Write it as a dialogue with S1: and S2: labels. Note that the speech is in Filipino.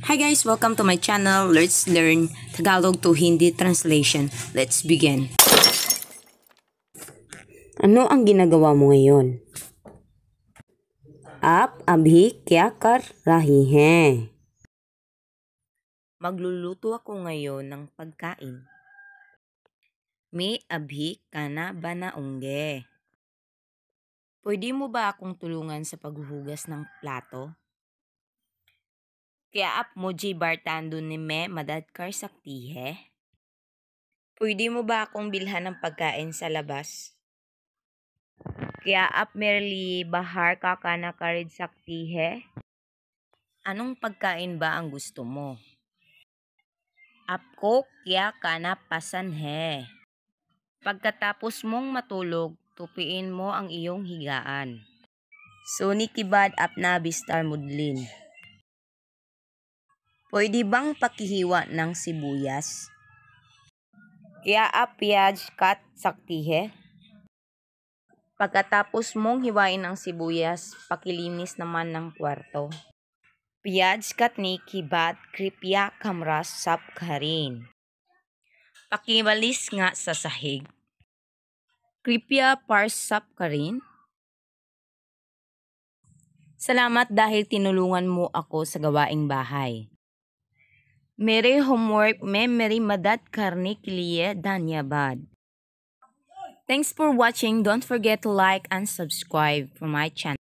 S1: Hi guys! Welcome to my channel. Let's learn Tagalog to Hindi translation. Let's begin. Ano ang ginagawa mo ngayon? आप अभी क्या कर रही हैं? Magluluto ako ngayon ng pagkain. मैं अभी खाना बनाऊंगी. Pwede mo ba akong tulungan sa paghuhugas ng plato? क्या आप मुझे बर्तन धोने में मदद कर सकती है? Pwede mo ba akong bilhan ng pagkain sa labas? क्या आप मेरे लिए बाहर का खाना खरीद सकती है? Anong pagkain ba ang gusto mo? आपको क्या खाना पसंद है? Pagkatapos mong matulog, tupiin mo ang iyong higaan. सोने के बाद अपना बिस्तर मुडलिन. Pwede bang pakihiwa ng sibuyas? क्या आप प्याज काट सकती है? Pagkatapos mong hiwain ang sibuyas, pakilinis naman ng kwarto. प्याज काटने के बाद कृपया कमरा साफ करें. Pakiwalis nga sa sahig. कृपया फर्श साफ करें. Salamat dahil tinulungan mo ako sa gawaing bahay. मेरे होमवर्क में मेरी मदद करने के लिए धन्यवाद. Thanks for watching. Don't forget to like and subscribe for my channel.